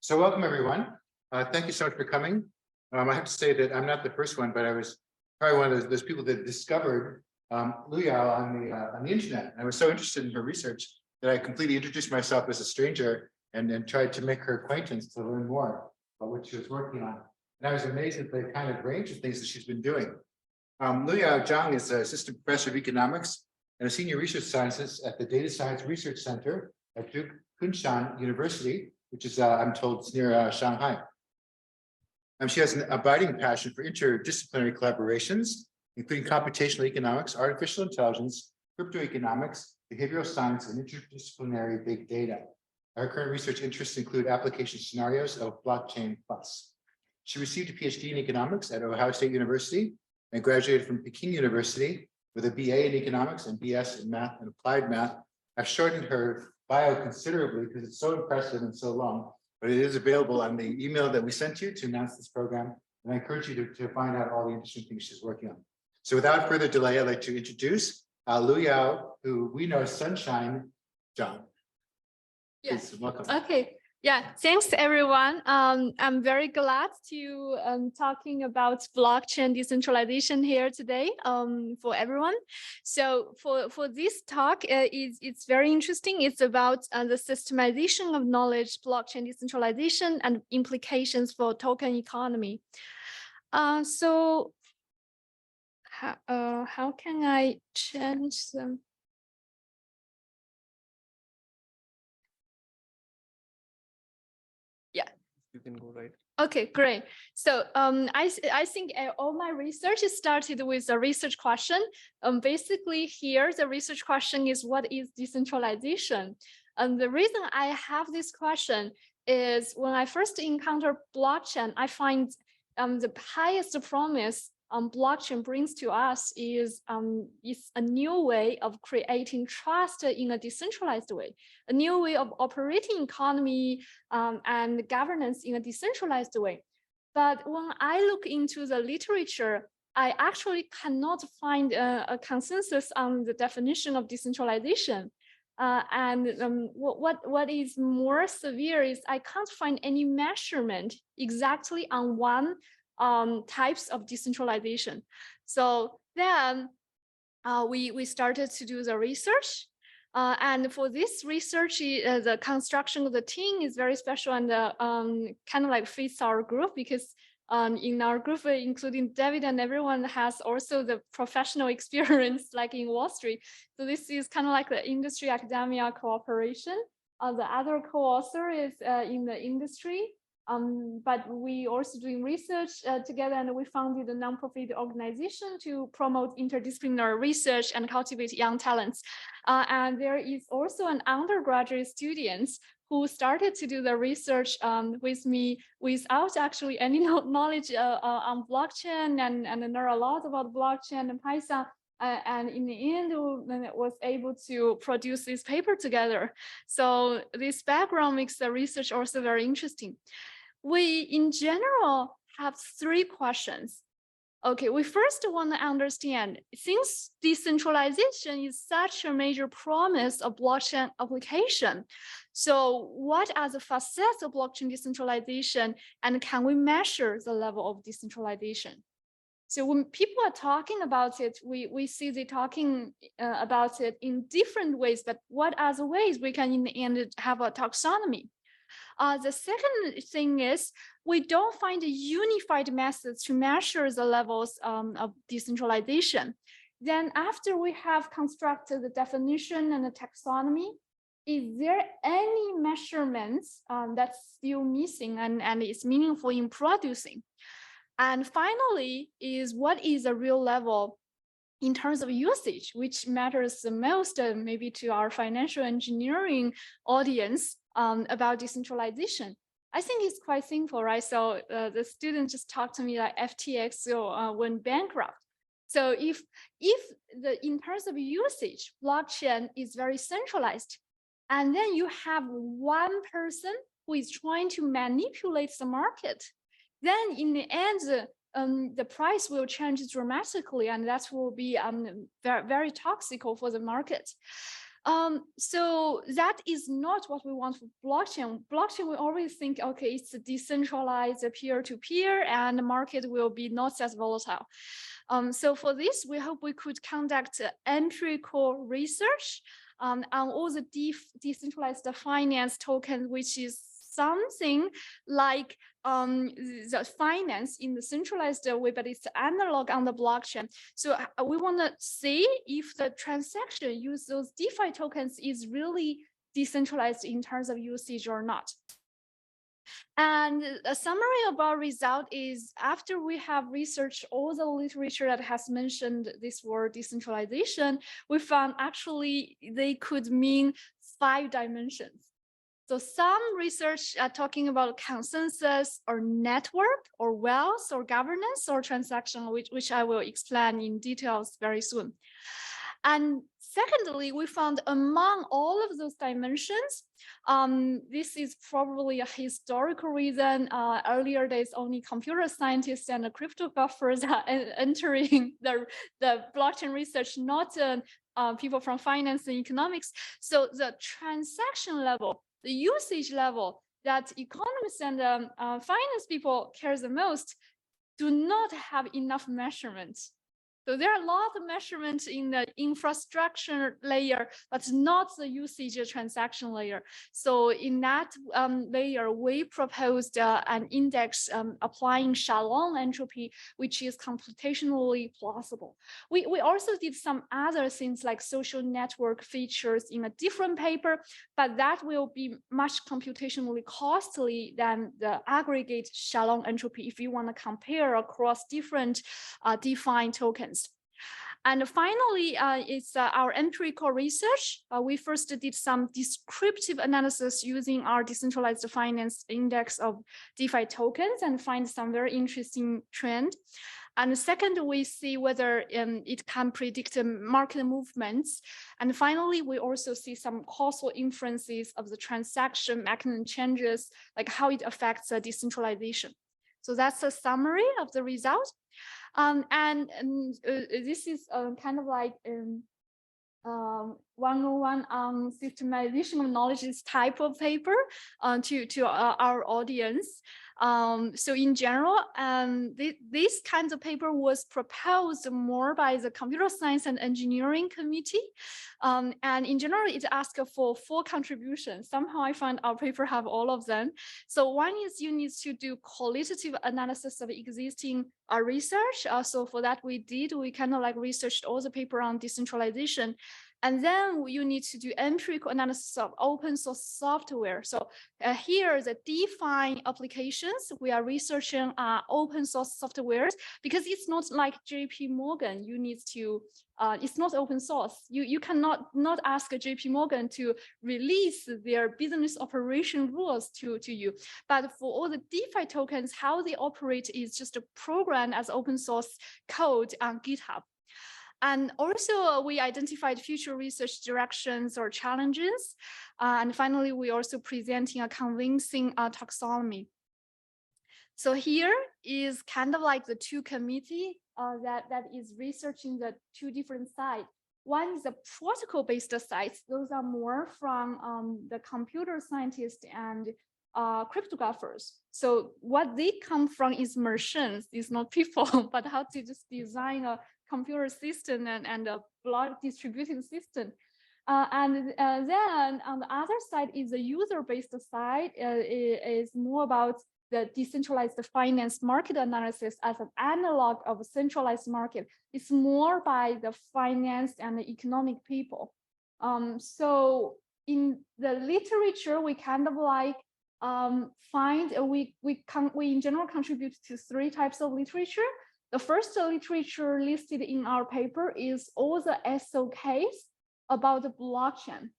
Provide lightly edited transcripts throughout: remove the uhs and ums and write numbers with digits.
So welcome, everyone. Thank you so much for coming. I have to say that I'm not the first one, but I was probably one of those people that discovered Luyao on the internet. And I was so interested in her research that I completely introduced myself as a stranger and tried to make her acquaintance to learn more about what she was working on. And I was amazed at the kind of range of things that she's been doing. Luyao Zhang is an assistant professor of economics and a senior research scientist at the Data Science Research Center at Kunshan University, which is, I'm told, it's near Shanghai. She has an abiding passion for interdisciplinary collaborations, including computational economics, artificial intelligence, cryptoeconomics, behavioral science, and interdisciplinary big data. Her current research interests include application scenarios of blockchain plus. She received a PhD in economics at Ohio State University and graduated from Peking University with a BA in economics and BS in math and applied math. I've shortened her bio considerably because it's so impressive and so long, but it is available on the email that we sent you to announce this program. And I encourage you to find out all the interesting things she's working on. So without further delay, I'd like to introduce Luyao, who we know as Sunshine Zhang. Yes. Welcome. Okay. Yeah, thanks everyone. I'm very glad to talking about blockchain decentralization here today for everyone. So for this talk, it's very interesting. It's about the systemization of knowledge, blockchain decentralization, and implications for token economy. So how can I change them? You can go right. Okay, great. So I think all my research started with a research question. Basically here, the research question is, what is decentralization? And the reason I have this question is when I first encountered blockchain, I find the highest promise blockchain brings to us is a new way of creating trust in a decentralized way, a new way of operating economy and governance in a decentralized way. But when I look into the literature, I actually cannot find a consensus on the definition of decentralization. What is more severe is I can't find any measurement exactly on one types of decentralization. So then we started to do the research. And for this research, the construction of the team is very special and kind of like fits our group because in our group, including David and everyone has also the professional experience like in Wall Street. So this is kind of like the industry academia cooperation. The other co-author is in the industry. But we also doing research together, and we founded a nonprofit organization to promote interdisciplinary research and cultivate young talents. And there is also an undergraduate students who started to do the research with me without actually any knowledge on blockchain and learn a lot about blockchain and Python. And in the end, was able to produce this paper together. So this background makes the research also very interesting. We, in general, have three questions. Okay, we first want to understand, since decentralization is such a major promise of blockchain application, so what are the facets of blockchain decentralization, and can we measure the level of decentralization? So when people are talking about it, we see they talking about it in different ways, but what are the ways we can in the end have a taxonomy? The second thing is we don't find a unified method to measure the levels of decentralization. Then after we have constructed the definition and the taxonomy, is there any measurements that's still missing and is meaningful in producing? And finally, is what is the real level in terms of usage, which matters the most maybe to our financial engineering audience about decentralization. I think it's quite simple, right? So the students just talked to me like FTX went bankrupt. So if in terms of usage, blockchain is very centralized, and then you have one person who is trying to manipulate the market, then in the end, the price will change dramatically, and that will be very, very toxic for the market. So that is not what we want for blockchain. Blockchain, we always think, okay, it's a decentralized peer-to-peer and the market will be not as volatile. So for this, we hope we could conduct empirical research on all the decentralized finance tokens, which is something like the finance in the centralized way, but it's analog on the blockchain. So we want to see if the transaction use those DeFi tokens is really decentralized in terms of usage or not. And a summary of our result is after we have researched all the literature that has mentioned this word decentralization, we found actually they could mean 5 dimensions. So some research are talking about consensus or network or wealth or governance or transaction, which I will explain in details very soon. And secondly, we found among all of those dimensions, this is probably a historical reason. Earlier days, only computer scientists and the cryptographers are entering the blockchain research, not people from finance and economics. So the transaction level, the usage level that economists and finance people care the most do not have enough measurements. So there are a lot of measurements in the infrastructure layer, but not the usage transaction layer. So in that layer, we proposed an index applying shalom entropy, which is computationally plausible. We also did some other things like social network features in a different paper, but that will be much computationally costly than the aggregate shalom entropy if you want to compare across different defined tokens. And finally, it's our empirical research. We first did some descriptive analysis using our decentralized finance index of DeFi tokens and find some very interesting trend. And second, we see whether it can predict market movements. And finally, we also see some causal inferences of the transaction mechanism changes, like how it affects decentralization. So that's a summary of the result. This is kind of like 101 on systemization of knowledge type of paper to our audience. So in general, this kind of paper was proposed more by the computer science and engineering committee. And in general, it asked for 4 contributions. Somehow I find our paper have all of them. So one is you need to do qualitative analysis of existing research. So for that we kind of like researched all the paper on decentralization. And then you need to do empirical analysis of open source software. So here, the DeFi applications, we are researching open source softwares because it's not like JP Morgan. You need to, it's not open source. You cannot not ask JP Morgan to release their business operation rules to you. But for all the DeFi tokens, how they operate is just a program as open source code on GitHub. And also we identified future research directions or challenges. And finally, we also presenting a convincing taxonomy. So here is kind of like the 2 committee that is researching the 2 different sides. One is the protocol-based sites. Those are more from the computer scientists and cryptographers. So what they come from is machines, it's not people, but how to just design a computer system and a block distributed system. Then on the other side is the user-based side, is more about the decentralized finance market analysis as an analog of a centralized market. It's more by the finance and the economic people. So in the literature, we kind of like we in general contribute to 3 types of literature. The first literature listed in our paper is all the SOKs about the blockchain.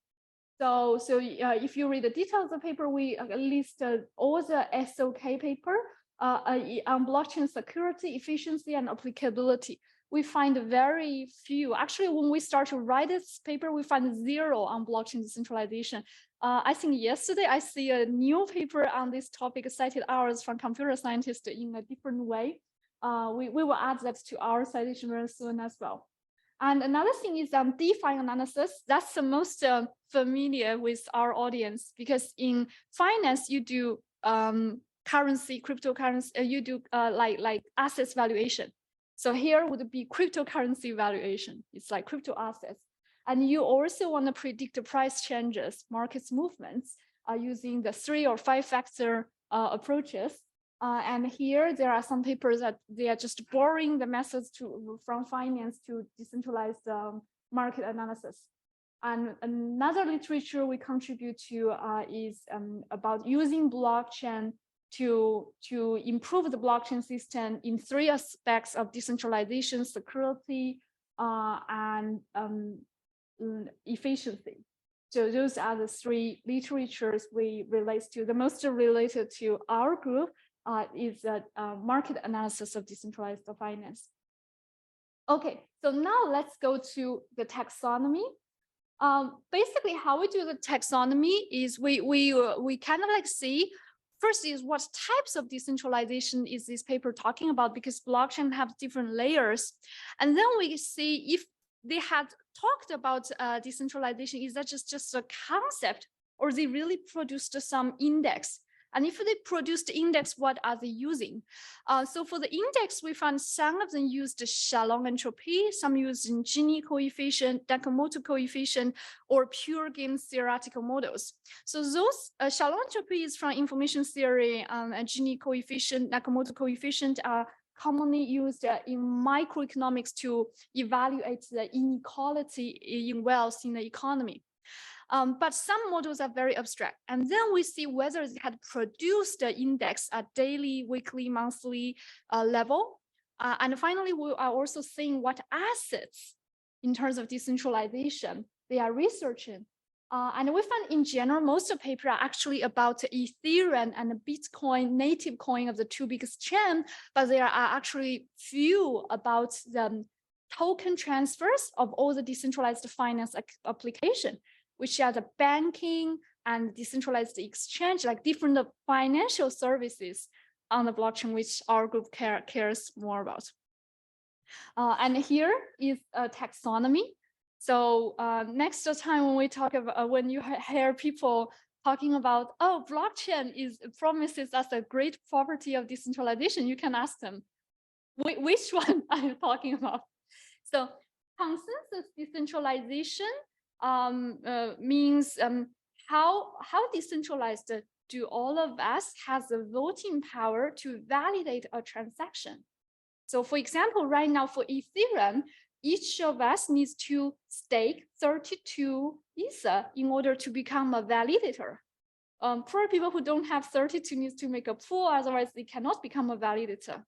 So if you read the details of the paper, we listed all the SOK paper on blockchain security, efficiency, and applicability. We find very few. Actually, when we start to write this paper, we find 0 on blockchain decentralization. I think yesterday I see a new paper on this topic cited ours from computer scientists in a different way. We will add that to our citation very soon as well. And another thing is DeFi analysis. That's the most familiar with our audience, because in finance you do currency, cryptocurrency. You do like assets valuation. So here would be cryptocurrency valuation. It's like crypto assets, and you also want to predict the price changes, markets movements, using the 3 or 5 factor approaches. And here there are some papers that they are just borrowing the methods from finance to decentralized market analysis. And another literature we contribute to is about using blockchain to improve the blockchain system in 3 aspects of decentralization, security, and efficiency. So those are the 3 literatures we relate to. The most related to our group is market analysis of decentralized finance. Okay, so now let's go to the taxonomy. Basically, how we do the taxonomy is we kind of like see first is what types of decentralization is this paper talking about, because blockchain have different layers, and then we see if they had talked about decentralization, is that just a concept, or they really produced some index? And if they produced the index, what are they using? So for the index, we found some of them used Shalom entropy, some used Gini coefficient, Nakamoto coefficient, or pure game theoretical models. So those Shalom entropy is from information theory, and Gini coefficient, Nakamoto coefficient are commonly used in microeconomics to evaluate the inequality in wealth in the economy. But some models are very abstract. And then we see whether it had produced the index at daily, weekly, monthly level. And finally, we are also seeing what assets in terms of decentralization they are researching. And we found in general, most of the paper are actually about Ethereum and Bitcoin, native coin of the 2 biggest chain, but there are actually few about the token transfers of all the decentralized finance application, which are the banking and decentralized exchange, like different financial services on the blockchain, which our group cares more about. And here is a taxonomy. So next time when we talk about, when you hear people talking about, oh, blockchain promises us a great property of decentralization, you can ask them, which one are you talking about? So consensus decentralization means how decentralized do all of us have the voting power to validate a transaction? So for example, right now for Ethereum, each of us needs to stake 32 Ether in order to become a validator. For people who don't have 32 needs to make a pool, otherwise they cannot become a validator.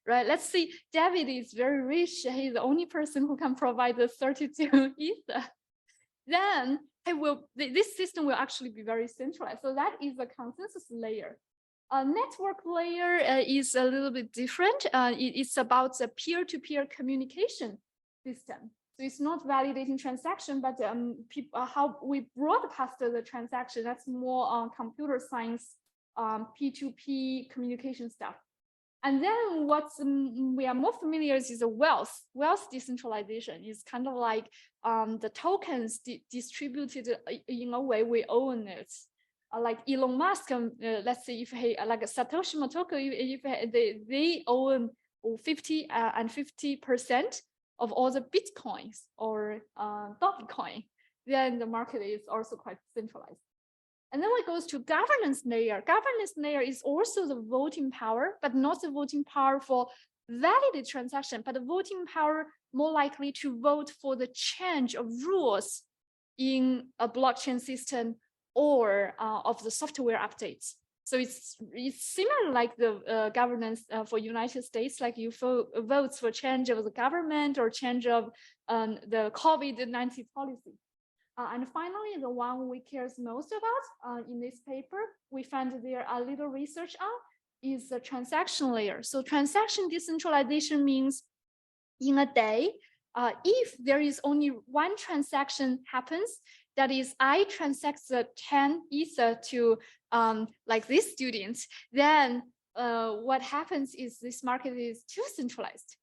Right? Let's see, David is very rich. He's the only person who can provide the 32 Ether. Then this system will actually be very centralized. So that is a consensus layer. A network layer is a little bit different. It's about the peer-to-peer communication system. So it's not validating transaction, but how we broadcast the transaction. That's more computer science, P2P communication stuff. And then what we are more familiar with is the wealth decentralization. Is kind of like the tokens distributed in a way we own it. Like Elon Musk, let's say if he, like Satoshi Motoko, if they own 50 and 50% of all the Bitcoins or Dogecoin, then the market is also quite centralized. And then it goes to governance layer. Governance layer is also the voting power, but not the voting power for validated transaction, but the voting power more likely to vote for the change of rules in a blockchain system or of the software updates. So it's similar like the governance for United States, like you vote for change of the government or change of the COVID-19 policy. And finally, the one we care most about in this paper, we found there are little research on, is the transaction layer. So transaction decentralization means in a day, if there is only one transaction happens, that is, I transact the 10 Ether to like these students, then what happens is this market is too centralized.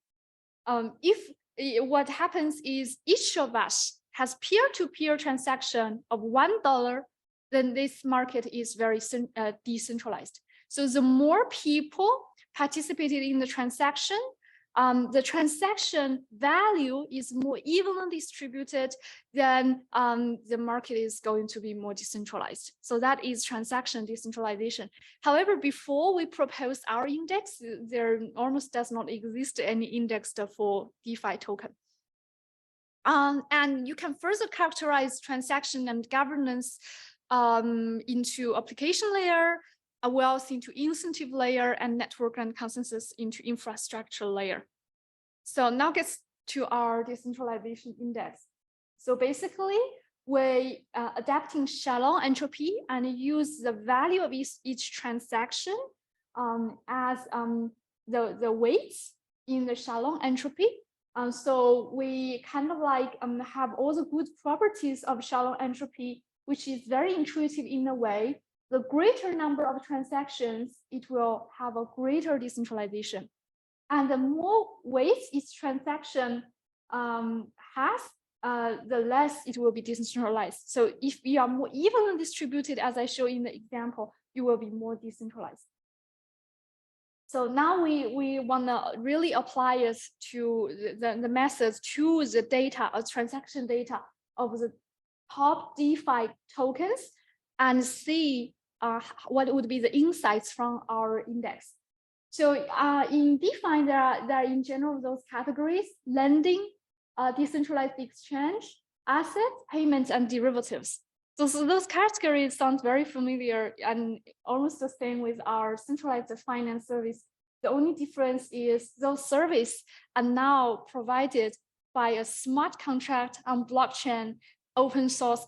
If what happens is each of us has peer-to-peer transaction of $1, then this market is very decentralized. So the more people participated in the transaction value is more evenly distributed, then the market is going to be more decentralized. So that is transaction decentralization. However, before we proposed our index, there almost does not exist any index for DeFi token. And you can further characterize transaction and governance into application layer, wealth into incentive layer, and network and consensus into infrastructure layer. So now gets to our decentralization index. So basically, we adapting shallow entropy and use the value of each transaction as the weights in the shallow entropy. So we kind of like have all the good properties of shallow entropy, which is very intuitive in a way. The greater number of transactions, it will have a greater decentralization. And the more weights each transaction has, the less it will be decentralized. So if you are more evenly distributed, as I show in the example, you will be more decentralized. So now we want to really apply it to the methods to the data or transaction data of the top DeFi tokens and see what would be the insights from our index. So in DeFi, there are in general those categories: lending, decentralized exchange, assets, payments, and derivatives. So those categories sound very familiar and almost the same with our centralized finance service. The only difference is those services are now provided by a smart contract on blockchain, open source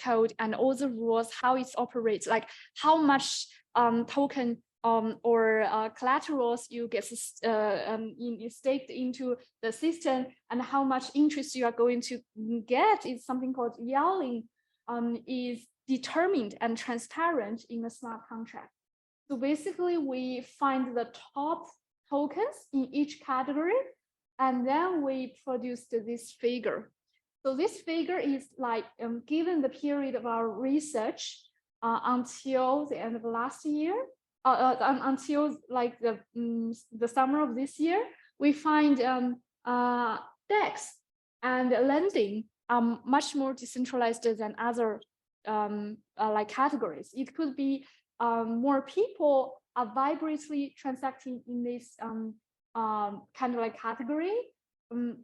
code, and all the rules, how it operates, like how much token or collaterals you get staked into the system, and how much interest you are going to get is something called yielding, is determined and transparent in the smart contract. So basically, we find the top tokens in each category, and then we produced this figure. So this figure is like, given the period of our research until the end of last year, until like the summer of this year, we find DEX and lending are much more decentralized than other like categories. It could be more people are vibrantly transacting in this kind of like category.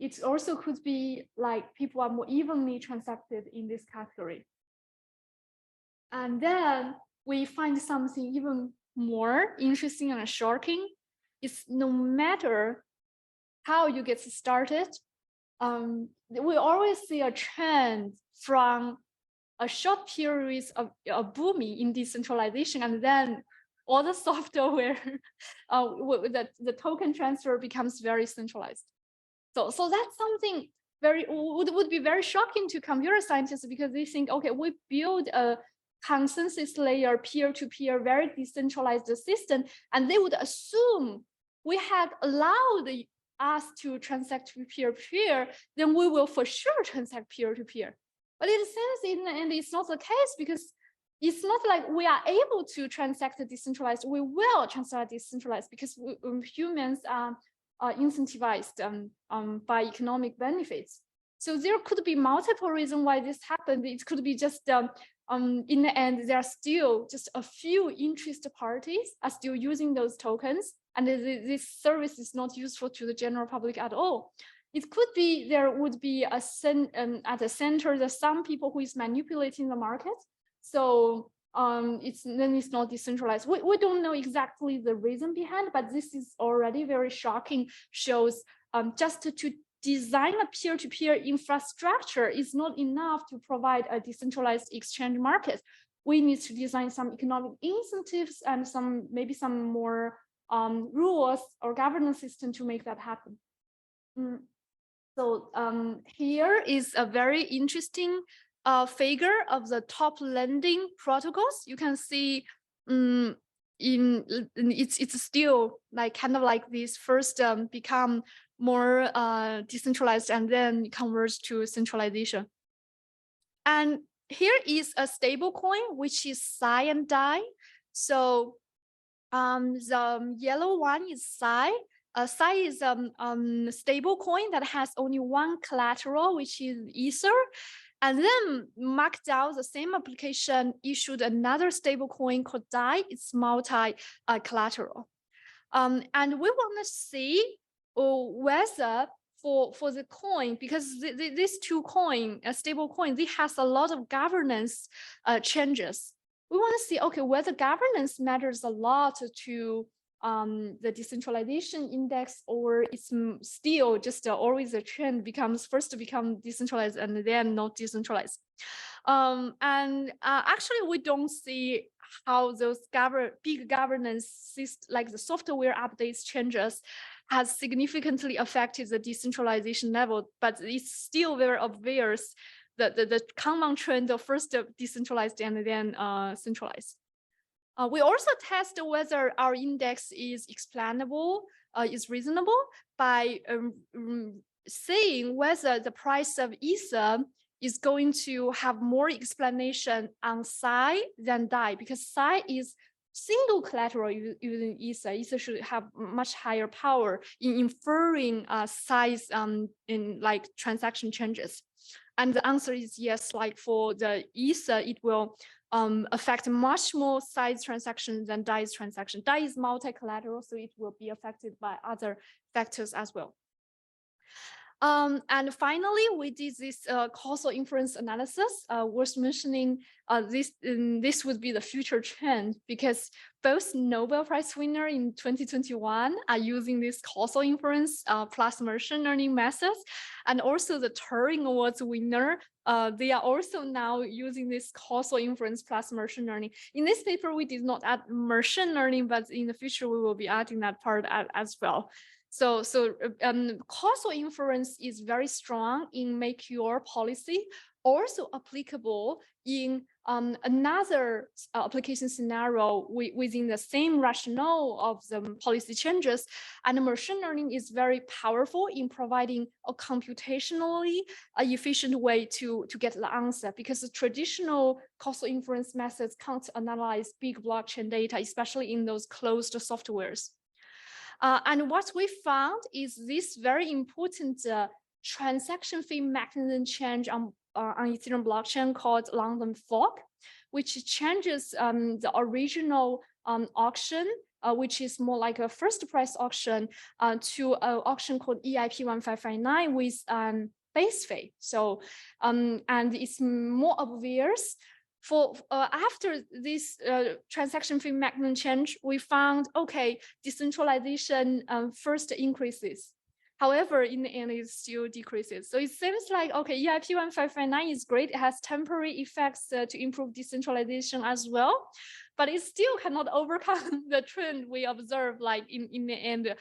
It also could be like people are more evenly transacted in this category. And then we find something even more interesting and shocking. It's no matter how you get started, we always see a trend from a short period of booming in decentralization, and then all the software, the token transfer becomes very centralized. So that's something would be very shocking to computer scientists, because they think, okay, we build a consensus layer, peer-to-peer, very decentralized system, and they would assume we had allowed us to transact peer-to-peer, then we will for sure transact peer-to-peer. But it seems in the end, it's not the case, because it's not like we are able to transact decentralized. We will transact decentralized because humans are incentivized by economic benefits. So there could be multiple reasons why this happened. It could be just in the end, there are still just a few interested parties are still using those tokens, and this service is not useful to the general public at all. It could be there would be at the center, there's some people who is manipulating the market. So it's not decentralized. We don't know exactly the reason behind, but this is already very shocking. Shows just to design a peer-to-peer infrastructure is not enough to provide a decentralized exchange market. We need to design some economic incentives and maybe some more rules or governance system to make that happen. So here is a very interesting figure of the top lending protocols. You can see it's still like kind of like this first become more decentralized and then converge to centralization. And here is a stable coin, which is Psi and Dai. So the yellow one is Psi. Psi is a stable coin that has only one collateral, which is Ether. And then Markdown, the same application, issued another stable coin called Dai. It's multi-collateral. And we want to see whether for the coin, because these two coin, stable coin, they has a lot of governance changes. We want to see, okay, whether governance matters a lot to the decentralization index, or it's still just always a trend becomes first to become decentralized and then not decentralized. Actually, we don't see how those big governance like the software updates changes has significantly affected the decentralization level, but it's still very obvious that the common trend of first decentralized and then centralized. We also test whether our index is explainable, is reasonable by saying whether the price of Ether is going to have more explanation on Psi than Dai, because Psi is single collateral using Ether. Ether should have much higher power in inferring size in like transaction changes. And the answer is yes, like for the Ether, it will affect much more size transactions than Dai's transaction. Dai is multi-collateral, so it will be affected by other factors as well. And finally, we did this causal inference analysis. Worth mentioning, this would be the future trend, because both Nobel Prize winner in 2021 are using this causal inference plus machine learning methods, and also the Turing Awards winner, they are also now using this causal inference plus machine learning. In this paper, we did not add machine learning, but in the future, we will be adding that part as well. So causal inference is very strong in make your policy, also applicable in another application scenario within the same rationale of the policy changes. And machine learning is very powerful in providing a computationally efficient way to get the answer, because the traditional causal inference methods can't analyze big blockchain data, especially in those closed softwares. And what we found is this very important transaction fee mechanism change on Ethereum blockchain called London fork, which changes the original auction, which is more like a first price auction, to an auction called EIP 1559 with base fee. So, and it's more obvious. For after this transaction fee mechanism change, we found, okay, decentralization first increases. However, in the end, it still decreases. So it seems like, okay, EIP 1559 is great. It has temporary effects to improve decentralization as well, but it still cannot overcome the trend we observe, like in the end,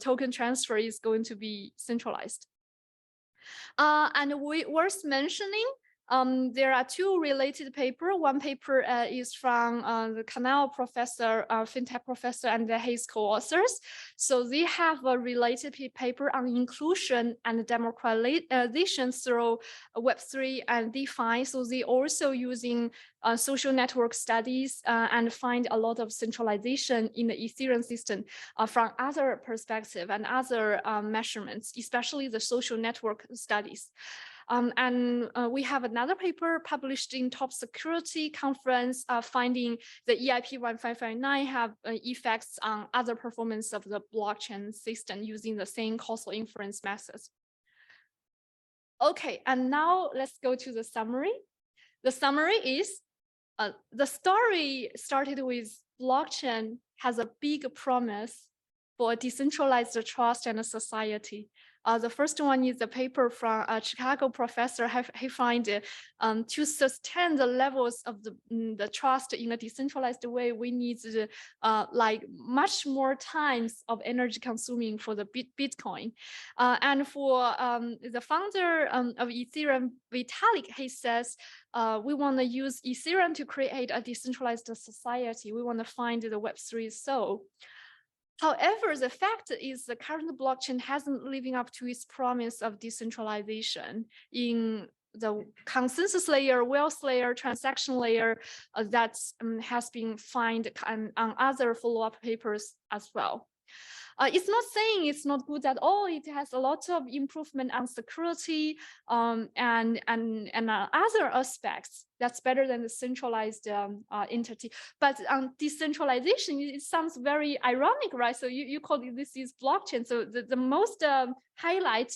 token transfer is going to be centralized. And worth mentioning, there are two related papers. One paper is from the Canal professor, fintech professor, and his co-authors. So they have a related paper on inclusion and democratization through Web3 and DeFi. So they also using social network studies and find a lot of centralization in the Ethereum system from other perspective and other measurements, especially the social network studies. We have another paper published in Top Security Conference finding the EIP 1559 have effects on other performance of the blockchain system using the same causal inference methods. Okay, and now let's go to the summary. The summary is the story started with blockchain has a big promise for a decentralized trust and a society. The first one is a paper from a Chicago professor. He find to sustain the levels of the trust in a decentralized way, we need like much more times of energy consuming for the Bitcoin. And for the founder of Ethereum, Vitalik, he says, we want to use Ethereum to create a decentralized society. We want to find the Web3 soul. However, the fact is the current blockchain hasn't living up to its promise of decentralization in the consensus layer, wealth layer, transaction layer that has been found on other follow-up papers as well. It's not saying it's not good at all. It has a lot of improvement on security and other aspects that's better than the centralized entity. But on decentralization, it sounds very ironic, right? So you call it, this is blockchain. So the most highlight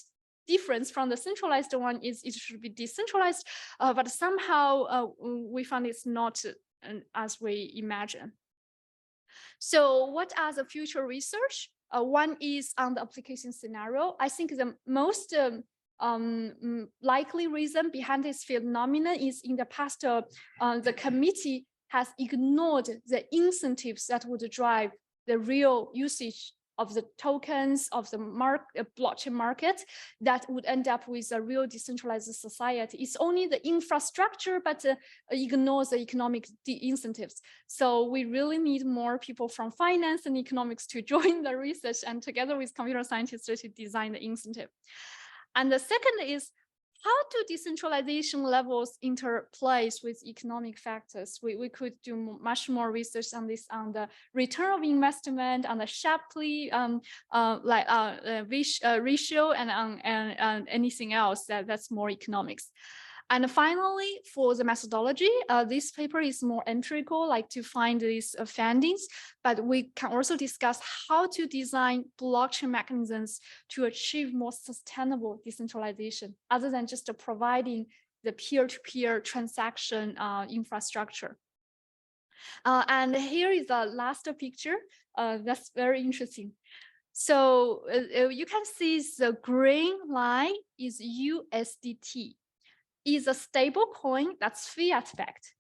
difference from the centralized one is it should be decentralized, but somehow we found it's not as we imagine. So what are the future research? One is on the application scenario. I think the most likely reason behind this phenomenon is in the past, the committee has ignored the incentives that would drive the real usage of the tokens of the blockchain market that would end up with a real decentralized society. It's only the infrastructure, but ignores the economic incentives. So we really need more people from finance and economics to join the research and together with computer scientists to design the incentive. And the second is, how do decentralization levels interplay with economic factors? We could do much more research on this, on the return of investment, on the Shapley ratio, and on anything else that's more economics. And finally, for the methodology, this paper is more empirical, like to find these findings, but we can also discuss how to design blockchain mechanisms to achieve more sustainable decentralization, other than just providing the peer-to-peer transaction infrastructure. And here is the last picture that's very interesting. So you can see the green line is USDT. Is a stable coin that's fiat backed.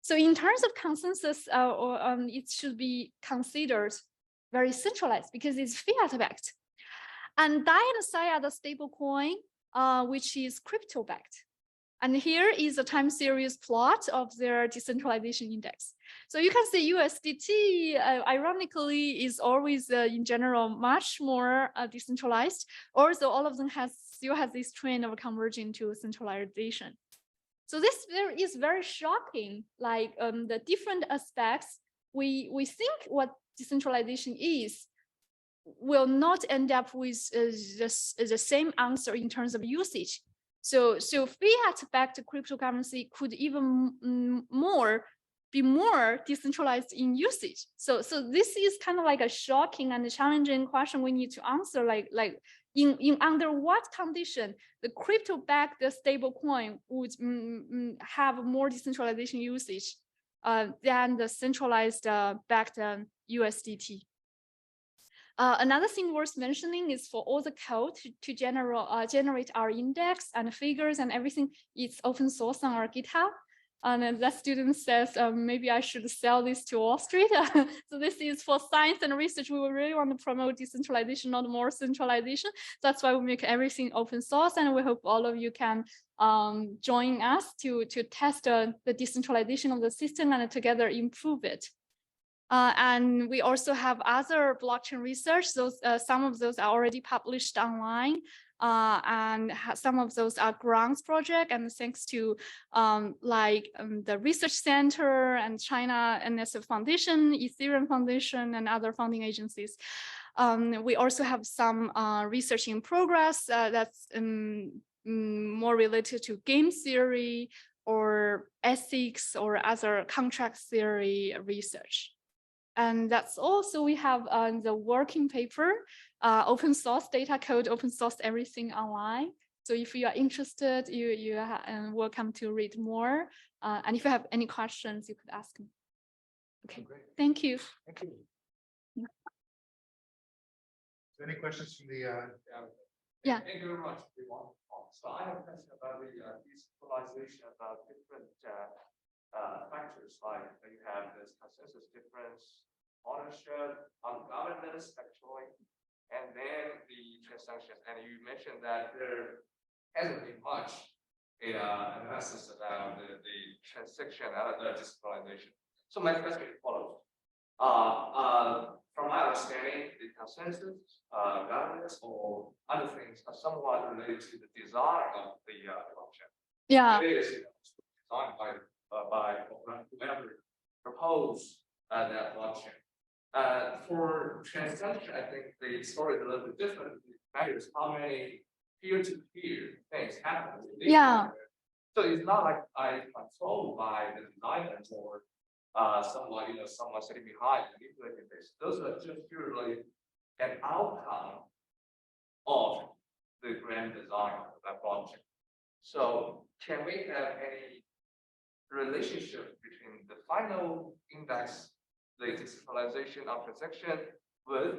So in terms of consensus, it should be considered very centralized because it's fiat backed. And DAI are the stable coin, which is crypto backed. And here is a time series plot of their decentralization index. So you can see USDT, ironically, is always in general much more decentralized, although all of them still has this trend of converging to centralization. So this is very shocking, like the different aspects we think what decentralization is will not end up with the same answer in terms of usage. So fiat-backed cryptocurrency could even be more decentralized in usage. So this is kind of like a shocking and challenging question we need to answer. Like in under what condition the crypto-backed stablecoin would have more decentralization usage than the centralized backed USDT. Another thing worth mentioning is for all the code to generate our index and figures and everything, it's open source on our GitHub. And that student says, maybe I should sell this to Wall Street. So this is for science and research. We really want to promote decentralization, not more centralization. That's why we make everything open source. And we hope all of you can join us to test the decentralization of the system and together improve it. And we also have other blockchain research. Those some of those are already published online, and some of those are grants project. And thanks to the Research Center and China NSF Foundation, Ethereum Foundation, and other funding agencies, we also have some research in progress that's more related to game theory or ethics or other contract theory research. And that's also, we have the working paper, open source data code, open source everything online. So if you are interested, you are welcome to read more. And if you have any questions, you could ask me. Okay, great. Thank you. Thank you. So any questions from the Yeah. Thank you very much, everyone. So I have a question about the decentralization about different factors, like you have this consensus difference, ownership, governance, actually, and then the transactions. And you mentioned that there hasn't been much analysis about the transaction decentralization. So my question is follows. From my understanding, the consensus, governance, or other things are somewhat related to the design of the blockchain. Yeah. It is designed by whoever proposed that blockchain. For transaction, I think the story is a little bit different. It matters how many peer-to-peer things happen. Yeah. So it's not like I controlled by the designer or someone sitting behind manipulating this. Those are just purely an outcome of the grand design of that blockchain. So can we have any relationship between the final index, the decentralization of transaction, with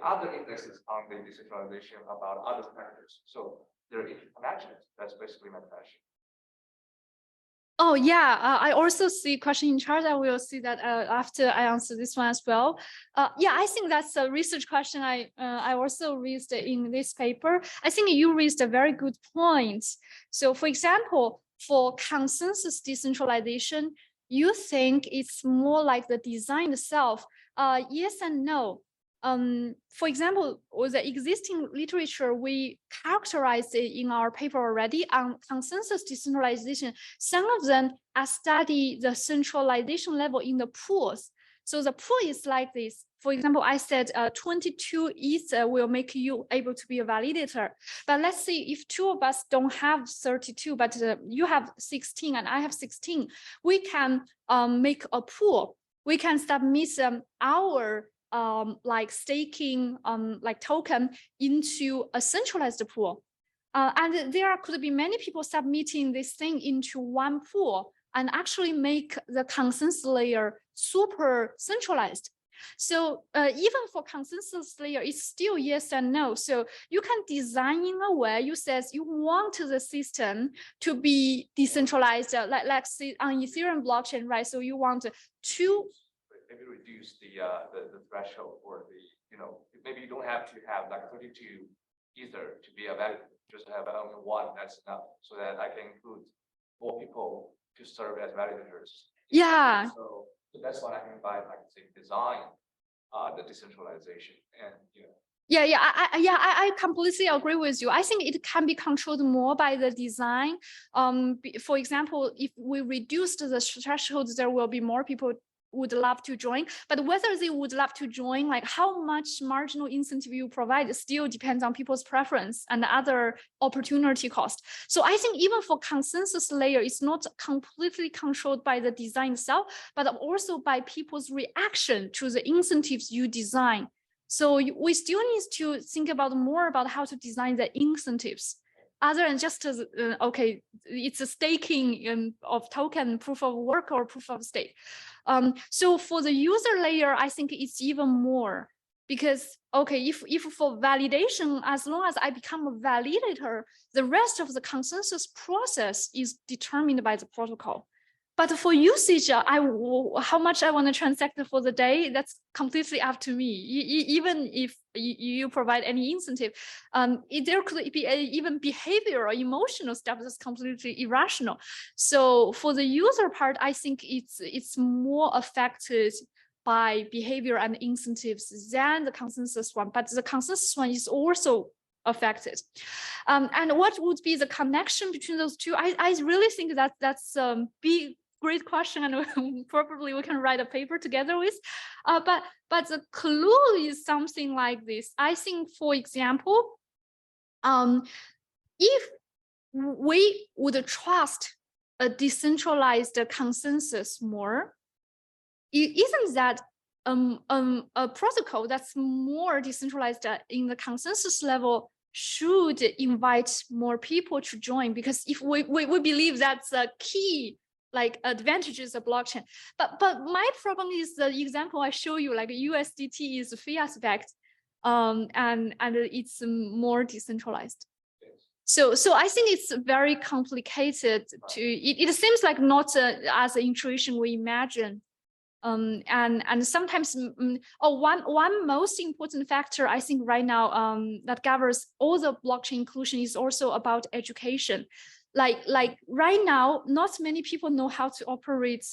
other indexes on the decentralization about other factors? So there are interconnections. That's basically my question. Oh yeah, I also see question in charge. I will see that after I answer this one as well. Yeah, I think that's a research question I also raised in this paper. I think you raised a very good point. So for example, for consensus decentralization, you think it's more like the design itself? Yes and no. For example, with the existing literature, we characterized it in our paper already on consensus decentralization. Some of them are study the centralization level in the pools. So the pool is like this. For example, I said 22 Ether will make you able to be a validator. But let's say if two of us don't have 32, but you have 16 and I have 16, we can make a pool. We can submit our like staking like token into a centralized pool. And there could be many people submitting this thing into one pool and actually make the consensus layer super centralized. So even for consensus layer, it's still yes and no. So you can design in a way you says you want the system to be decentralized, like say on Ethereum blockchain, right? So you want to maybe reduce the threshold or maybe you don't have to have like 32 Ether to be a validator. Just have only one, that's enough, so that I can include more people to serve as validators. Yeah. So that's what I mean by like say design the decentralization and I completely agree with you. I think it can be controlled more by the design. For example, if we reduce the thresholds, there will be more people would love to join, but whether they would love to join, like how much marginal incentive you provide still depends on people's preference and other opportunity cost. So I think even for consensus layer, it's not completely controlled by the design itself, but also by people's reaction to the incentives you design. So we still need to think about more about how to design the incentives other than just okay, it's a staking of token, proof of work or proof of stake. So for the user layer, I think it's even more because, okay, if for validation, as long as I become a validator, the rest of the consensus process is determined by the protocol. But for usage, how much I want to transact for the day, that's completely up to me. Even if you provide any incentive, there could be even behavioral or emotional stuff that's completely irrational. So for the user part, I think it's more affected by behavior and incentives than the consensus one. But the consensus one is also affected. And what would be the connection between those two? I really think that that's big. Great question, and probably we can write a paper together with. But the clue is something like this. I think, for example, if we would trust a decentralized consensus more, isn't that a protocol that's more decentralized in the consensus level should invite more people to join? Because if we believe that's a key like advantages of blockchain, but my problem is the example I show you, like USDT is fiat backed, and it's more decentralized. So I think it's very complicated to. It seems like not as an intuition we imagine, and sometimes one most important factor I think right now that governs all the blockchain inclusion is also about education. like right now, not many people know how to operate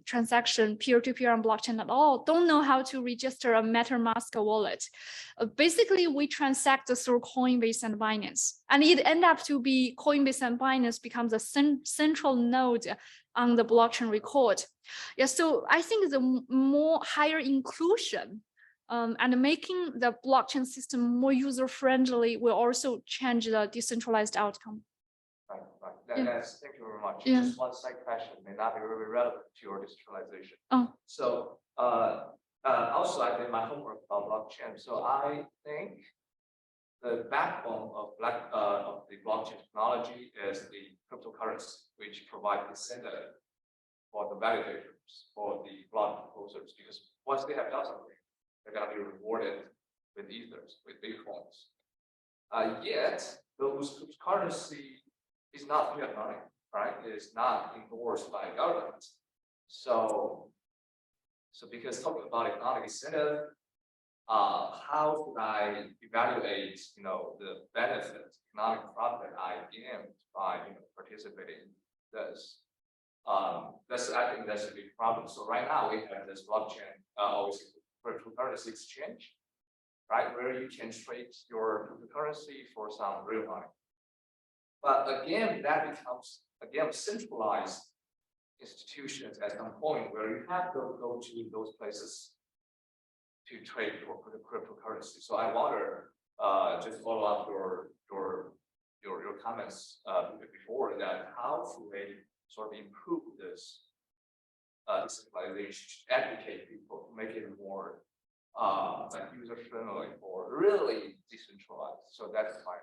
transaction peer-to-peer on blockchain at all, don't know how to register a MetaMask wallet. Basically, we transact through Coinbase and Binance, and it end up to be Coinbase and Binance becomes a central node on the blockchain record. Yeah, so I think the more higher inclusion and making the blockchain system more user-friendly will also change the decentralized outcome. Right. That's, thank you very much. Yeah. Just one side question may not be very relevant to your decentralization. Oh. So also I did my homework about blockchain. So I think the backbone of the blockchain technology is the cryptocurrency, which provides the center for the validators, for the block proposers, because once they have done something, they're going to be rewarded with ethers, with bitcoins. Yet those cryptocurrency is not fiat money, right? It is not endorsed by government. So because talking about economic incentive, how should I evaluate, the benefit, economic profit I gain by, participating in this? I think that's a big problem. So right now we have this blockchain, cryptocurrency exchange, right, where you can trade your cryptocurrency for some real money. But again, that becomes centralized institutions at some point where you have to go to those places to trade for the cryptocurrency. So I wonder, just follow up your comments before that, how should we sort of improve this decentralization, educate people, to make it more like user friendly or really decentralized? So that's my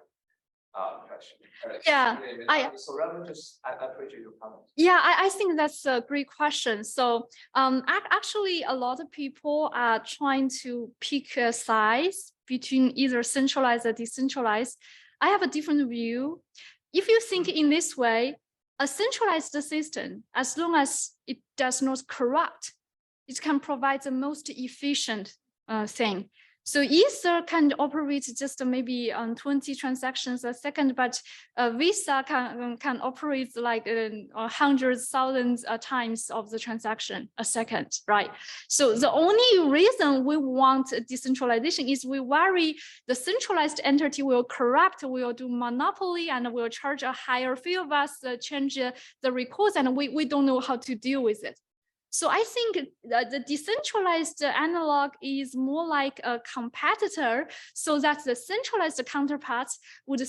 question. Yeah, so rather just I appreciate your comments. Yeah, I think that's a great question. So actually, a lot of people are trying to pick a size between either centralized or decentralized. I have a different view. If you think in this way, a centralized system, as long as it does not corrupt, it can provide the most efficient thing. So Ether can operate just maybe on 20 transactions a second, but Visa can operate like hundreds, thousands times of the transaction a second, right? So the only reason we want decentralization is we worry the centralized entity will corrupt, will do monopoly, and will charge a higher fee of us, change the records, and we don't know how to deal with it. So I think the decentralized analog is more like a competitor, so that the centralized counterparts would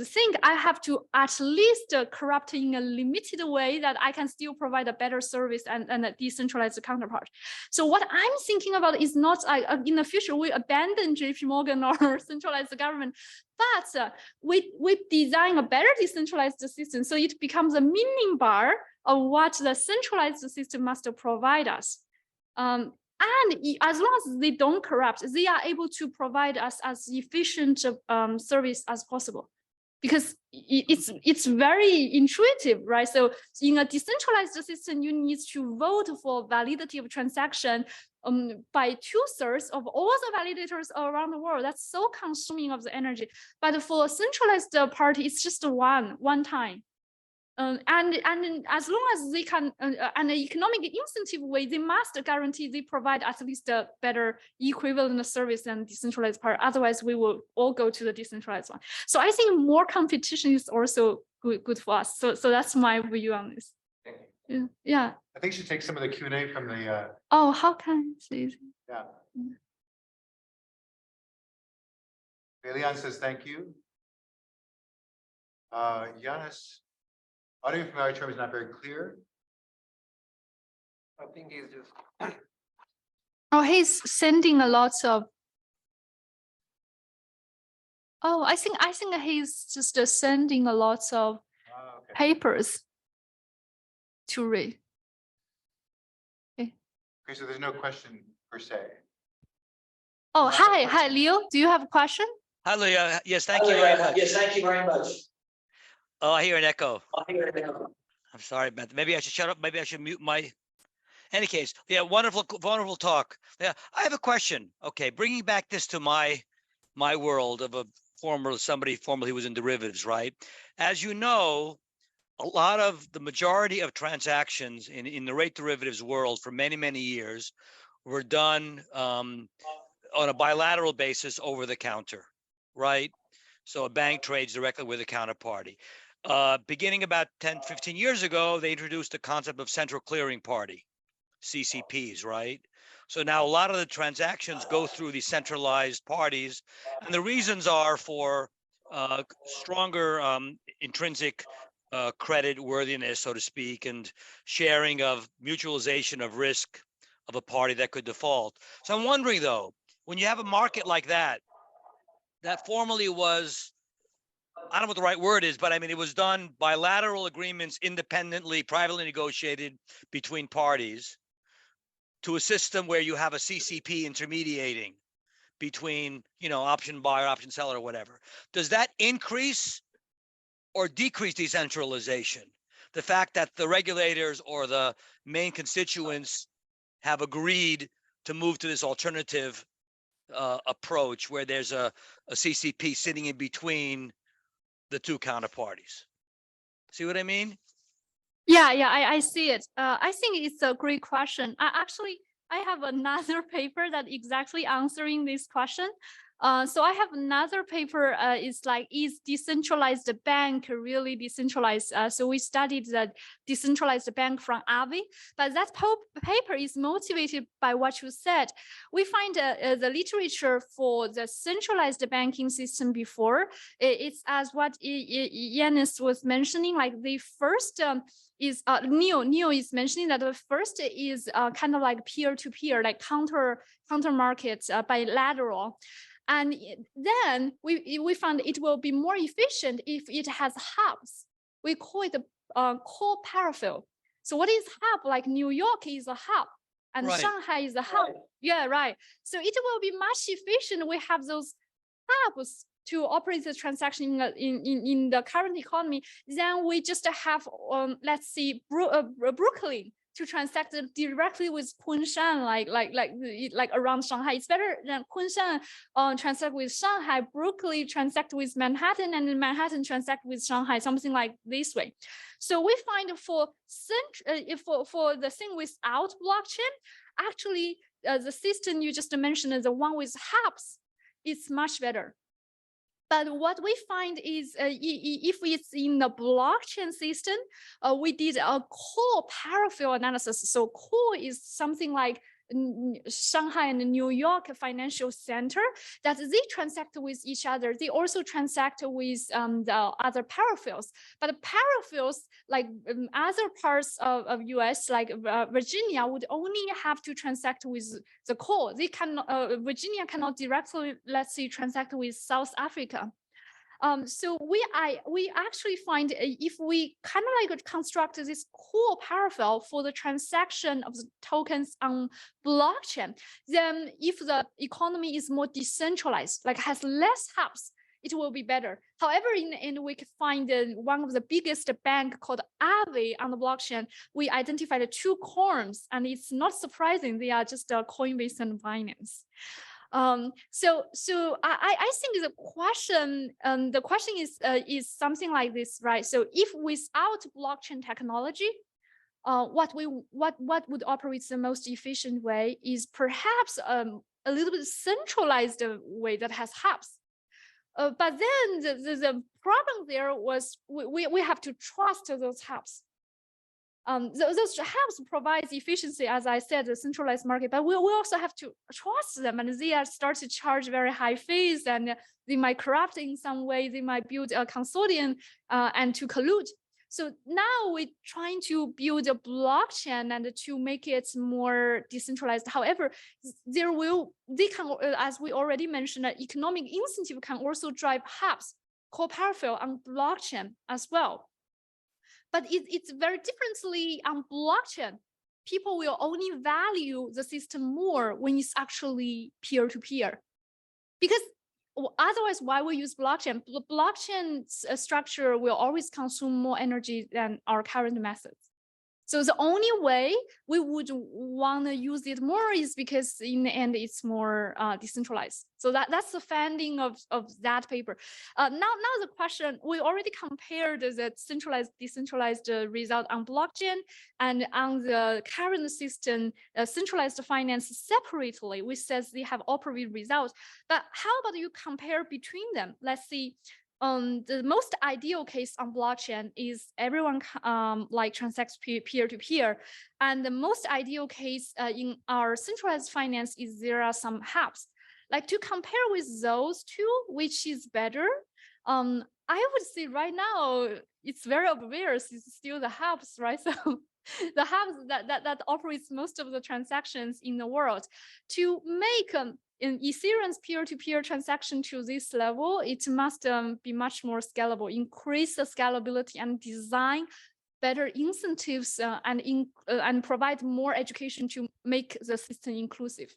think I have to at least corrupt in a limited way that I can still provide a better service and a decentralized counterpart. So what I'm thinking about is not in the future we abandon JP Morgan or centralized government, but we design a better decentralized system so it becomes a minimum bar of what the centralized system must provide us. And as long as they don't corrupt, they are able to provide us as efficient service as possible. Because it's very intuitive, right? So in a decentralized system, you need to vote for validity of transaction by 2/3 of all the validators around the world. That's so consuming of the energy. But for a centralized party, it's just one time. And as long as they can, an economic incentive way, they must guarantee they provide at least a better equivalent service than decentralized part. Otherwise, we will all go to the decentralized one. So I think more competition is also good for us. So that's my view on this. Yeah. I think you should take some of the Q&A from the. Oh, how can I say? Yeah. Leon says thank you. Giannis. Audio from our term is not very clear. I think he's just. Oh, he's sending a lot of. Oh, I think he's just sending a lot of papers to read. Okay, so there's no question per se. Oh, hi, Leo. Do you have a question? Hi, Leo. Yes, thank you very much. Yes, thank you very much. Oh, I hear an echo. I'm sorry, Beth. Maybe I should shut up. Maybe I should mute my. Any case, yeah, wonderful talk. Yeah, I have a question. Okay, bringing back this to my world of somebody formerly was in derivatives, right? As you know, a lot of the majority of transactions in the rate derivatives world for many, many years were done on a bilateral basis over the counter, right? So a bank trades directly with a counterparty. Beginning about 10, 15 years ago, they introduced the concept of central clearing party, CCPs, right? So now a lot of the transactions go through these centralized parties, and the reasons are for stronger intrinsic credit worthiness, so to speak, and sharing of mutualization of risk of a party that could default. So I'm wondering though, when you have a market like that formerly was, I don't know what the right word is, but I mean, it was done bilateral agreements, independently, privately negotiated between parties, to a system where you have a CCP intermediating between, option buyer, option seller, or whatever. Does that increase or decrease decentralization? The fact that the regulators or the main constituents have agreed to move to this alternative approach where there's a CCP sitting in between the two counterparties. See what I mean? Yeah, I see it. I think it's a great question. I have another paper that exactly answering this question. So I have another paper. It's like, is decentralized bank really decentralized? So we studied the decentralized bank from Avi, but that paper is motivated by what you said. We find the literature for the centralized banking system before. It's as what Yanis was mentioning, like the first is Neo is mentioning that the first is kind of like peer-to-peer, like counter markets, bilateral. And then we found it will be more efficient if it has hubs. We call it a co-parallel. So what is hub? Like New York is a hub and Right. Shanghai is a hub. Yeah, right. So it will be much efficient. We have those hubs to operate the transaction in the current economy. Then we just have, let's see, Brooklyn to transact directly with Kunshan, like around Shanghai. It's better than Kunshan transact with Shanghai, Brooklyn transact with Manhattan, and then Manhattan transact with Shanghai, something like this way. So we find for the thing without blockchain, actually the system you just mentioned, the one with hubs, it's much better. But what we find is if it's in the blockchain system, we did a core parallel analysis. So core is something like Shanghai and New York financial center that they transact with each other. They also transact with the other parallels. But the parallels, like other parts of US, like Virginia, would only have to transact with the core. They cannot, Virginia cannot directly, let's say, transact with South Africa. So we actually find if we kind of like construct this core parallel for the transaction of the tokens on blockchain, then if the economy is more decentralized, like has less hubs, it will be better. However, in the end, we could find one of the biggest bank called Aave on the blockchain. We identified two coins, and it's not surprising they are just Coinbase and Binance. So I think the question is something like this, right? So if without blockchain technology, what would operate the most efficient way is perhaps a little bit centralized way that has hubs. But then the problem there was we have to trust those hubs. Those hubs provide efficiency, as I said, the centralized market, but we also have to trust them, and they are start to charge very high fees, and they might corrupt in some way. They might build a consortium and to collude. So now we're trying to build a blockchain and to make it more decentralized. However, they can, as we already mentioned, economic incentive can also drive hubs, co-parallel on blockchain as well. But it's very differently on blockchain. People will only value the system more when it's actually peer-to-peer. Because otherwise, why we use blockchain? Blockchain structure will always consume more energy than our current methods. So the only way we would want to use it more is because in the end it's more decentralized. So that's the finding of that paper. Now the question, we already compared the centralized decentralized result on blockchain and on the current system centralized finance separately. We says they have opposite results. But how about you compare between them? Let's see. The most ideal case on blockchain is everyone like transacts peer to peer, and the most ideal case in our centralized finance is there are some hubs. Like, to compare with those two, which is better? I would say right now it's very obvious. It's still the hubs, right? So the hubs that operates most of the transactions in the world. To make in Ethereum's peer-to-peer transaction to this level, it must be much more scalable, increase the scalability and design better incentives and provide more education to make the system inclusive.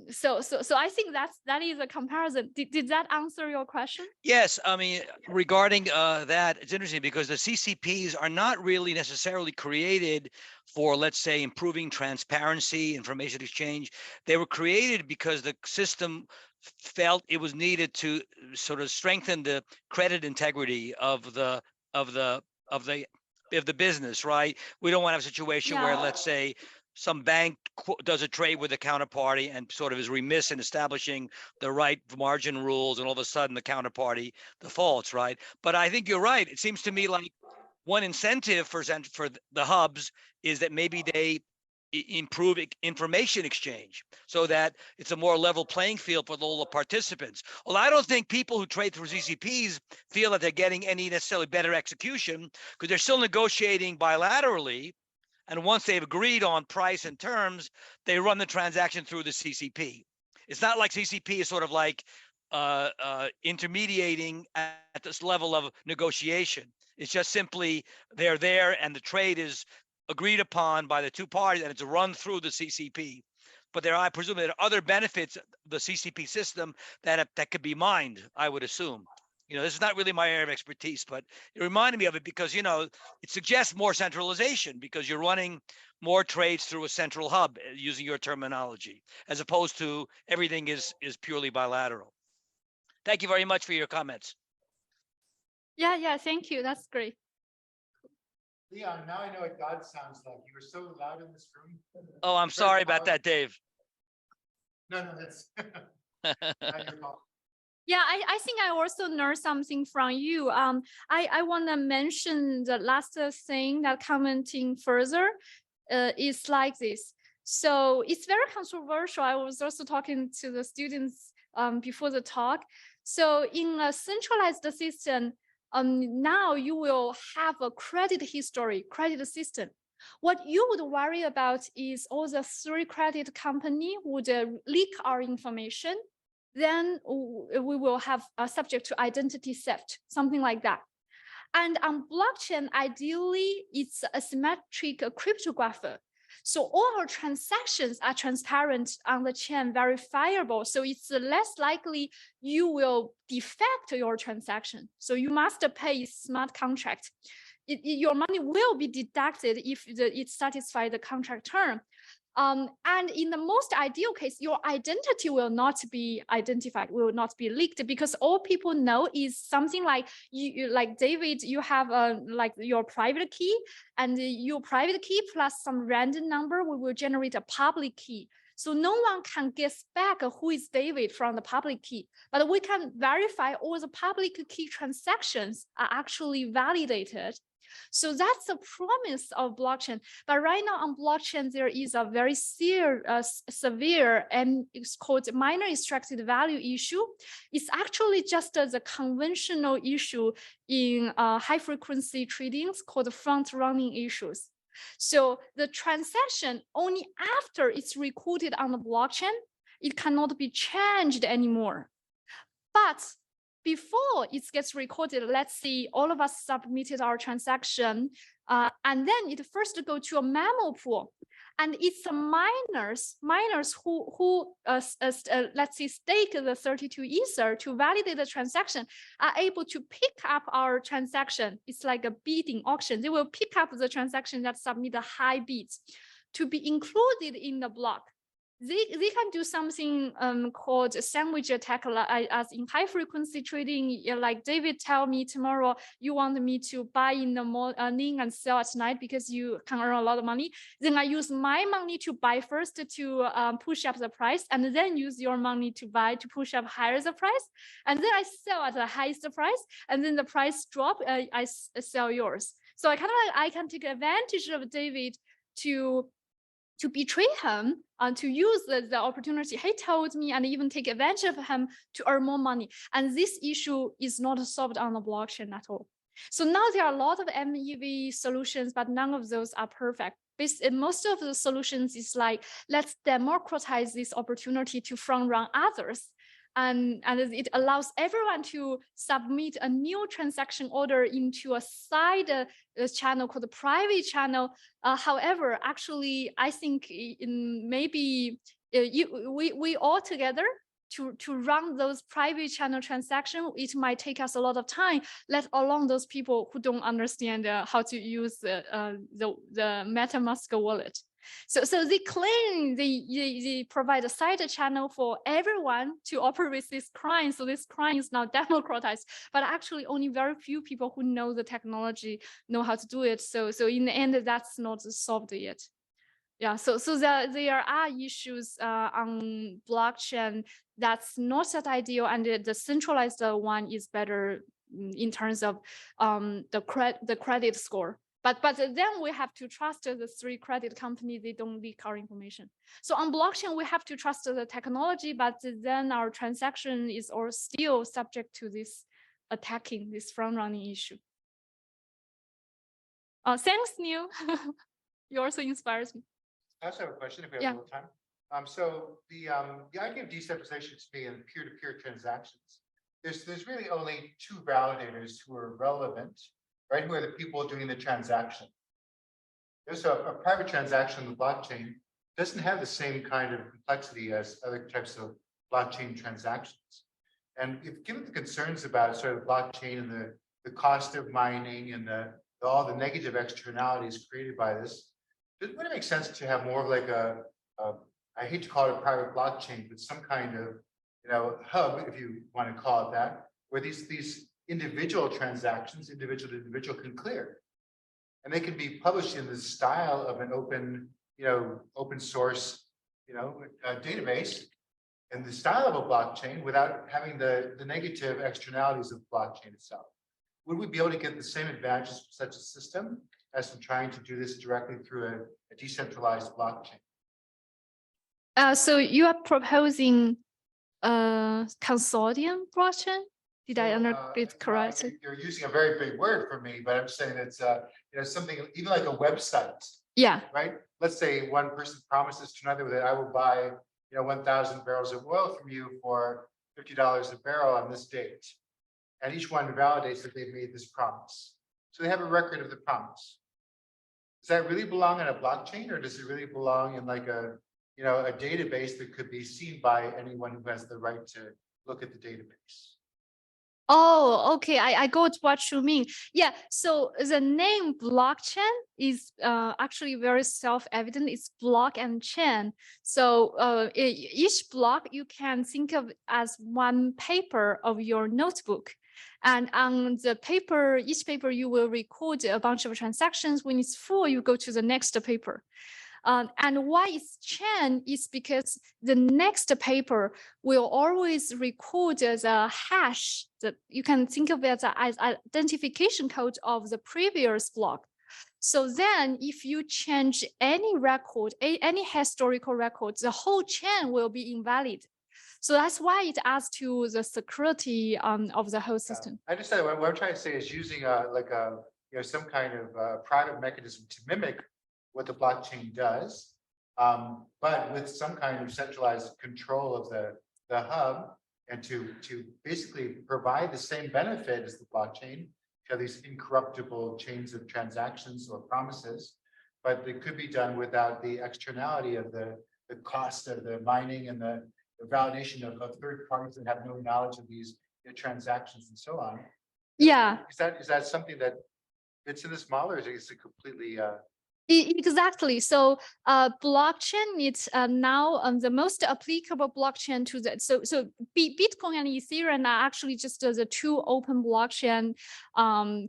So I think that is a comparison. Did that answer your question? Yes, I mean, regarding that, it's interesting because the CCPs are not really necessarily created for, let's say, improving transparency, information exchange. They were created because the system felt it was needed to sort of strengthen the credit integrity of the business, right? We don't want to have a situation where, let's say, some bank does a trade with a counterparty and sort of is remiss in establishing the right margin rules, and all of a sudden the counterparty defaults, right? But I think you're right. It seems to me like one incentive for the hubs is that maybe they improve information exchange so that it's a more level playing field for all the participants. Well, I don't think people who trade through CCPs feel that they're getting any necessarily better execution, because they're still negotiating bilaterally. And once they've agreed on price and terms, they run the transaction through the CCP. It's not like CCP is sort of like intermediating at this level of negotiation. It's just simply they're there and the trade is agreed upon by the two parties and it's run through the CCP. But I presume there are other benefits of the CCP system that could be mined, I would assume. You know, this is not really my area of expertise, but it reminded me of it because, you know, it suggests more centralization because you're running more trades through a central hub, using your terminology, as opposed to everything is purely bilateral. Thank you very much for your comments. Yeah, thank you. That's great. Leon, now I know what God sounds like. You were so loud in this room. Oh, I'm sorry about that, Dave. No, that's not your fault. Yeah, I think I also learned something from you. I want to mention the last thing that commenting further is like this. So it's very controversial. I was also talking to the students before the talk. So in a centralized system, now you will have a credit history, credit system. What you would worry about is all the 3 credit company would leak our information. Then we will have a subject to identity theft, something like that. And on blockchain, ideally, it's a symmetric cryptography. So all our transactions are transparent on the chain, verifiable. So it's less likely you will defect your transaction. So you must pay smart contract. Your money will be deducted if it satisfies the contract term. And in the most ideal case, your identity will not be identified, will not be leaked, because all people know is something like like David, you have like your private key, and your private key plus some random number, we will generate a public key. So no one can guess back who is David from the public key, but we can verify all the public key transactions are actually validated. So that's the promise of blockchain. But right now on blockchain, there is a very severe, and it's called minor extracted value issue. It's actually just the conventional issue in high frequency tradings called front running issues. So the transaction, only after it's recorded on the blockchain, it cannot be changed anymore. But before it gets recorded, let's see, all of us submitted our transaction, and then it first go to a memo pool. And it's the miners who let's say stake the 32 Ether to validate the transaction are able to pick up our transaction. It's like a bidding auction. They will pick up the transaction that submit the high bids to be included in the block. They can do something called a sandwich attack, as in high frequency trading. Like David tell me tomorrow, you want me to buy in the morning and sell at night because you can earn a lot of money. Then I use my money to buy first to push up the price, and then use your money to buy to push up higher the price. And then I sell at the highest price, and then the price drop, I sell yours. So I can take advantage of David to betray him and to use the opportunity he told me, and even take advantage of him to earn more money. And this issue is not solved on the blockchain at all. So now there are a lot of MEV solutions, but none of those are perfect. Most of the solutions is like, let's democratize this opportunity to front run others. And it allows everyone to submit a new transaction order into a side channel called the private channel. However, actually, I think maybe we all together to run those private channel transactions, it might take us a lot of time, let alone those people who don't understand how to use the MetaMask wallet. So they claim they provide a side channel for everyone to operate this crime. So this crime is now democratized, but actually only very few people who know the technology know how to do it. So in the end, that's not solved yet. Yeah, so there are issues on blockchain that's not that ideal, and the centralized one is better in terms of the credit score. But then we have to trust the 3 credit companies, they don't leak our information. So on blockchain, we have to trust the technology, but then our transaction is all still subject to this attacking, this front-running issue. Thanks, Neil. You also inspires me. I also have a question if we have a little time. So the idea of decentralization to me and peer-to-peer transactions, there's really only 2 validators who are relevant, right? Who are the people doing the transaction. There's a private transaction on the blockchain doesn't have the same kind of complexity as other types of blockchain transactions. And if given the concerns about sort of blockchain and the cost of mining and all the negative externalities created by this, would it make sense to have more of like I hate to call it a private blockchain, but some kind of hub, if you want to call it that, where these individual transactions, individual to individual, can clear, and they can be published in the style of an open source, database, in the style of a blockchain, without having the negative externalities of the blockchain itself. Would we be able to get the same advantages from such a system as from trying to do this directly through a decentralized blockchain? So you are proposing a consortium blockchain? Did I understand it correctly? You're using a very big word for me, but I'm saying it's something even like a website. Yeah. Right. Let's say one person promises to another that I will buy 1,000 barrels of oil from you for $50 a barrel on this date, and each one validates that they've made this promise. So they have a record of the promise. Does that really belong in a blockchain, or does it really belong in like a database that could be seen by anyone who has the right to look at the database? Oh, okay. I got what you mean. Yeah. So the name blockchain is actually very self-evident. It's block and chain. So each block you can think of as one paper of your notebook. And on the paper, each paper you will record a bunch of transactions. When it's full, you go to the next paper. And why it's chain is because the next paper will always record the hash that you can think of it as identification code of the previous block. So then if you change any record, any historical record, the whole chain will be invalid. So that's why it adds to the security of the whole system. I understand. What I'm trying to say is using some kind of private mechanism to mimic what the blockchain does, but with some kind of centralized control of the hub, and to basically provide the same benefit as the blockchain, to have these incorruptible chains of transactions or promises, but it could be done without the externality of the cost of the mining and the validation of third parties that have no knowledge of these transactions and so on. Yeah. Is that something that fits in this model, or is it completely Exactly. So blockchain is now the most applicable blockchain to the Bitcoin and Ethereum are actually just the two open blockchain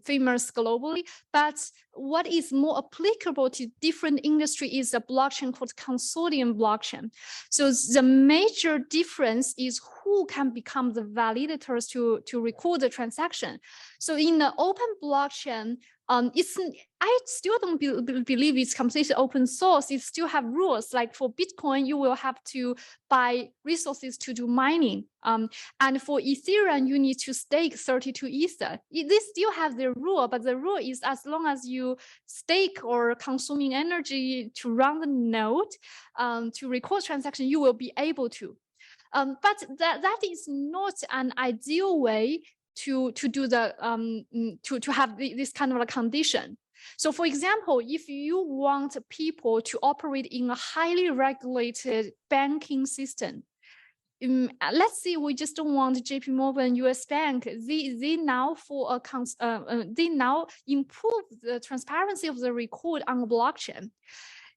famous globally. But what is more applicable to different industry is a blockchain called consortium blockchain. So the major difference is who can become the validators to record the transaction. So in the open blockchain, I still don't believe it's completely open source. It still have rules. Like for Bitcoin, you will have to buy resources to do mining. And for Ethereum, you need to stake 32 Ether. They still have their rule, but the rule is as long as you stake or consuming energy to run the node, to record transaction, you will be able to. But that is not an ideal way to do the to have this kind of a condition. So for example, if you want people to operate in a highly regulated banking system, let's say we just don't want JP Morgan, US Bank. They now they now improve the transparency of the record on the blockchain.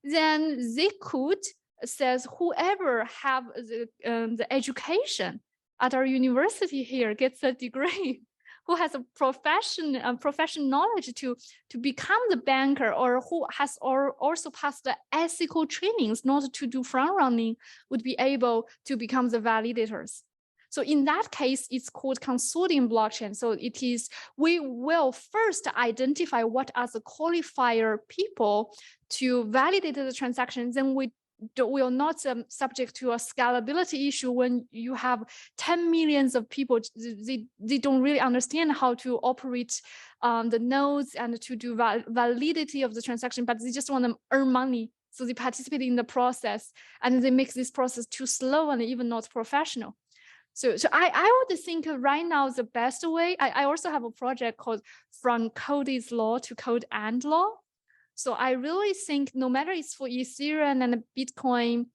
Then they could says whoever have the education at our university here gets a degree, who has a professional knowledge to become the banker, or who has also passed the ethical trainings not to do front running, would be able to become the validators. So in that case, it's called consortium blockchain. So it is, we will first identify what are the qualifier people to validate the transactions, then we will not subject to a scalability issue when you have 10 millions of people. They don't really understand how to operate the nodes and to do validity of the transaction, but they just want to earn money. So they participate in the process, and they make this process too slow and even not professional. So I would think right now the best way, I also have a project called From Code is Law to Code and Law. So I really think no matter it's for Ethereum and Bitcoin,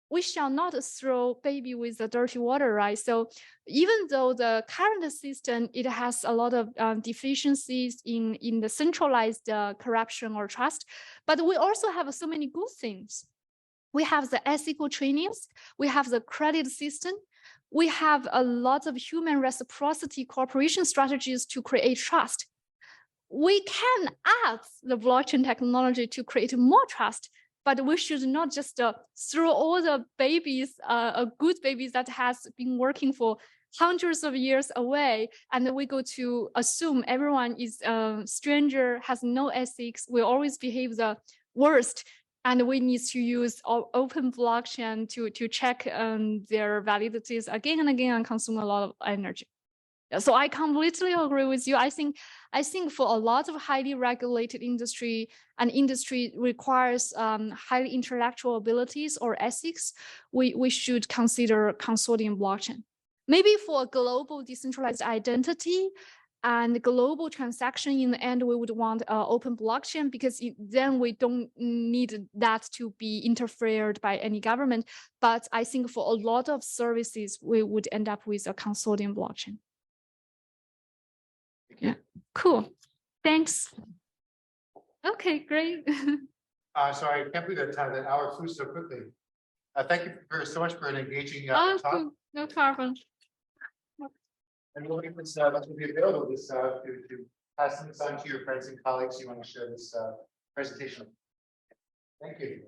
we shall not throw baby with the dirty water, right? So even though the current system, it has a lot of deficiencies in the centralized corruption or trust, but we also have so many good things. We have the ethical trainings, we have the credit system, we have a lot of human reciprocity cooperation strategies to create trust. We can add the blockchain technology to create more trust, but we should not just throw all the babies, good babies that has been working for hundreds of years away, and then we go to assume everyone is a stranger, has no ethics, will always behave the worst, and we need to use open blockchain to check their validities again and again and consume a lot of energy. So I completely agree with you. I think for a lot of highly regulated industry, and industry requires highly intellectual abilities or ethics, we should consider consortium blockchain. Maybe for a global decentralized identity and global transaction, in the end, we would want open blockchain, because then we don't need that to be interfered by any government. But I think for a lot of services, we would end up with a consortium blockchain. Yeah, cool. Thanks. Okay, great. Sorry, I can't believe that that hour flew so quickly. Thank you so much for an engaging Oh, talk. cool. No problem. And we'll make this will be available this to pass this on to your friends and colleagues who want to share this presentation. Thank you.